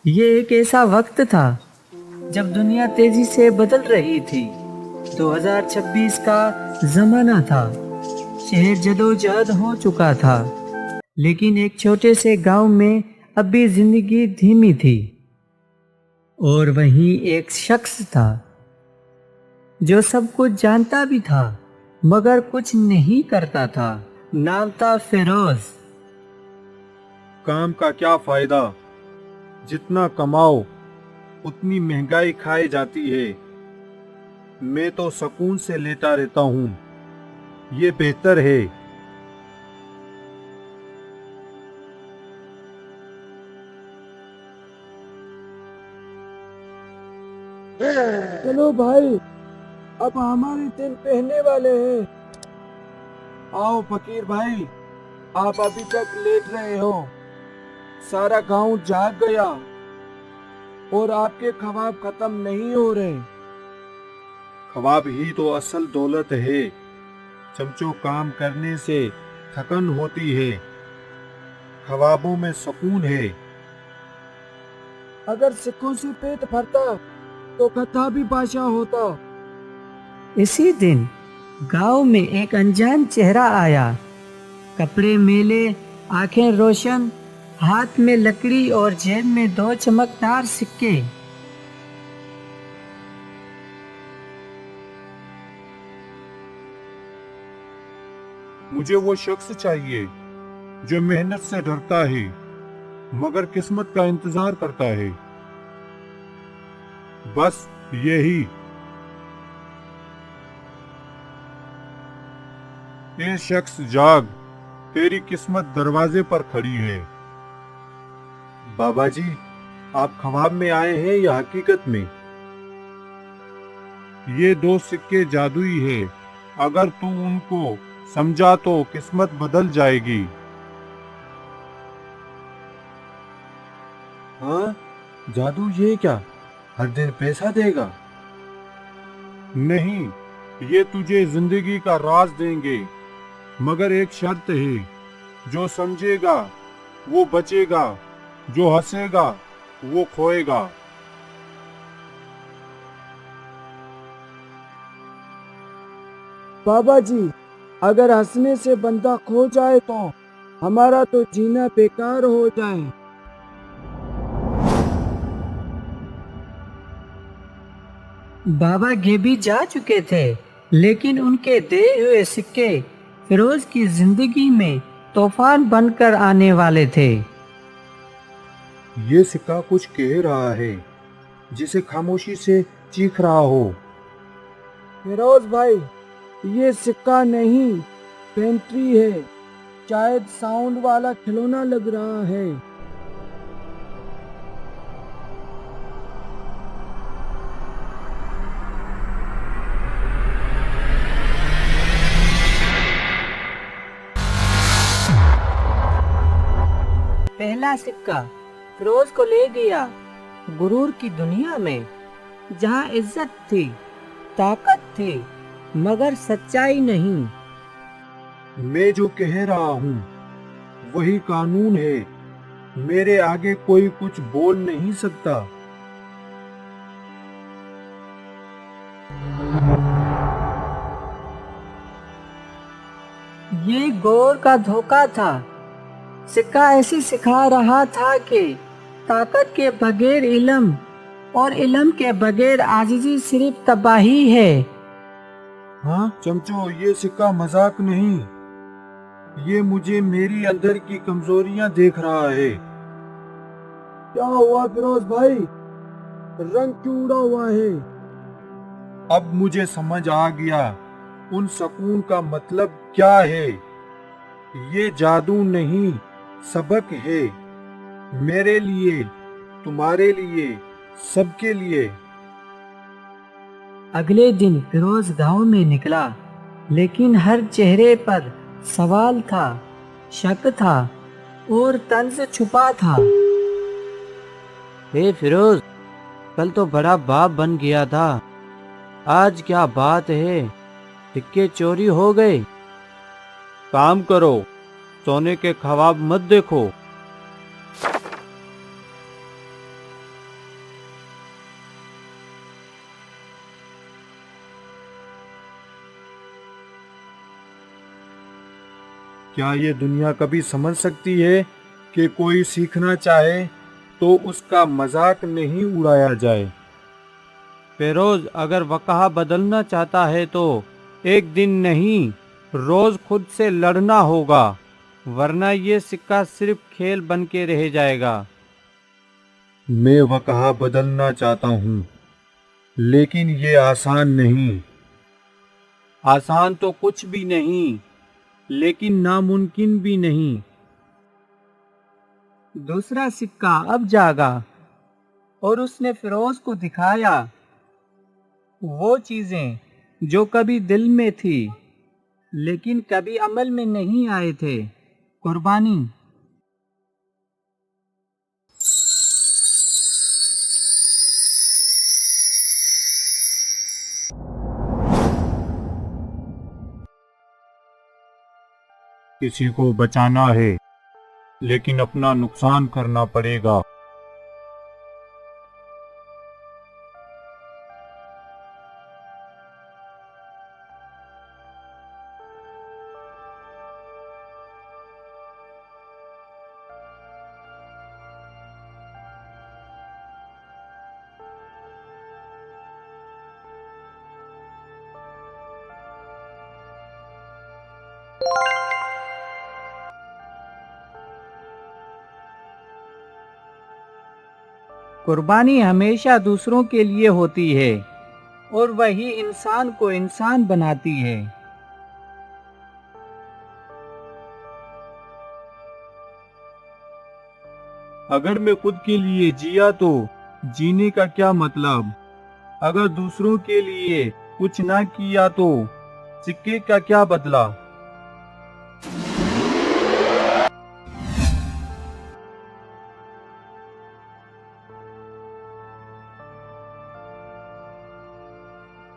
ये एक ऐसा वक्त था जब दुनिया तेजी से बदल रही थी। 2026 का जमाना था। शहर जदोजहद हो चुका था, लेकिन एक छोटे से गांव में अब भी जिंदगी धीमी थी। और वहीं एक शख्स था जो सब कुछ जानता भी था मगर कुछ नहीं करता था। नाम था फिरोज। काम का क्या फायदा। जितना कमाओ उतनी महंगाई खाई जाती है। मैं तो सुकून से लेटा रहता हूँ, ये बेहतर है। चलो भाई, अब हमारे दिन पहने वाले हैं। आओ फकीर भाई, आप अभी तक लेट रहे हो। सारा गांव जाग गया और आपके ख्वाब खत्म नहीं हो रहे। ख्वाब ही तो असल दौलत है। चमचो, काम करने से थकन होती है, ख्वाबों में सुकून है। अगर सिक्कों से पेट भरता तो गधा भी बादशाह होता। इसी दिन गांव में एक अनजान चेहरा आया। कपड़े मैले, आंखें रोशन, हाथ में लकड़ी और जेब में 2 चमकदार सिक्के। मुझे वो शख्स चाहिए जो मेहनत से डरता है मगर किस्मत का इंतजार करता है। बस यही। ये शख्स जाग, तेरी किस्मत दरवाजे पर खड़ी है। बाबा जी, आप ख्वाब में आए हैं या हकीकत में? ये 2 सिक्के जादुई है। अगर तू उनको समझा तो किस्मत बदल जाएगी। हाँ, जादू ये क्या, हर दिन पैसा देगा? नहीं, ये तुझे जिंदगी का राज देंगे, मगर एक शर्त है। जो समझेगा वो बचेगा, जो हंसेगा वो खोएगा। बाबा जी, अगर हंसने से बंदा खो जाए तो हमारा तो जीना बेकार हो जाए। बाबा गेबी जा चुके थे, लेकिन उनके दिए हुए सिक्के फिरोज की जिंदगी में तूफान बनकर आने वाले थे। ये सिक्का कुछ कह रहा है, जिसे खामोशी से चीख रहा हो। फिरोज भाई, ये सिक्का नहीं, पेंट्री है। शायद साउंड वाला खिलौना लग रहा है। पहला सिक्का फिरोज को ले गया गुरूर की दुनिया में, जहाँ इज्जत थी, ताकत थी, मगर सच्चाई नहीं। मैं जो कह रहा हूँ वही कानून है। मेरे आगे कोई कुछ बोल नहीं सकता। ये गौर का धोखा था। सिक्का ऐसे सिखा रहा था कि ताकत के बगैर इल्म और इल्म के बगैर आजिजी सिर्फ तबाही है। हाँ चमचो, ये सिक्का मजाक नहीं। ये मुझे मेरी अंदर की कमजोरियां देख रहा है। क्या हुआ फिरोज भाई, रंग क्यों उड़ा हुआ है? अब मुझे समझ आ गया उन सुकून का मतलब क्या है। ये जादू नहीं, सबक है। मेरे लिए, तुम्हारे लिए, सबके लिए। अगले दिन फिरोज गांव में निकला, लेकिन हर चेहरे पर सवाल था, शक था और तंज छुपा था। हे फिरोज, कल तो बड़ा बाप बन गया था, आज क्या बात है? सिक्के चोरी हो गए। काम करो, सोने के ख्वाब मत देखो। क्या ये दुनिया कभी समझ सकती है कि कोई सीखना चाहे तो उसका मजाक नहीं उड़ाया जाए? फिरोज, अगर वक़्ह बदलना चाहता है तो एक दिन नहीं, रोज खुद से लड़ना होगा, वरना ये सिक्का सिर्फ खेल बन के रह जाएगा। मैं वक़्ह बदलना चाहता हूँ, लेकिन ये आसान नहीं। आसान तो कुछ भी नहीं, लेकिन नामुमकिन भी नहीं। दूसरा सिक्का अब जागा और उसने फिरोज को दिखाया वो चीजें जो कभी दिल में थी लेकिन कभी अमल में नहीं आए थे। कुर्बानी। किसी को बचाना है, लेकिन अपना नुकसान करना पड़ेगा। कुर्बानी हमेशा दूसरों के लिए होती है और वही इंसान को इंसान बनाती है। अगर मैं खुद के लिए जिया तो जीने का क्या मतलब? अगर दूसरों के लिए कुछ ना किया तो सिक्के का क्या बदला?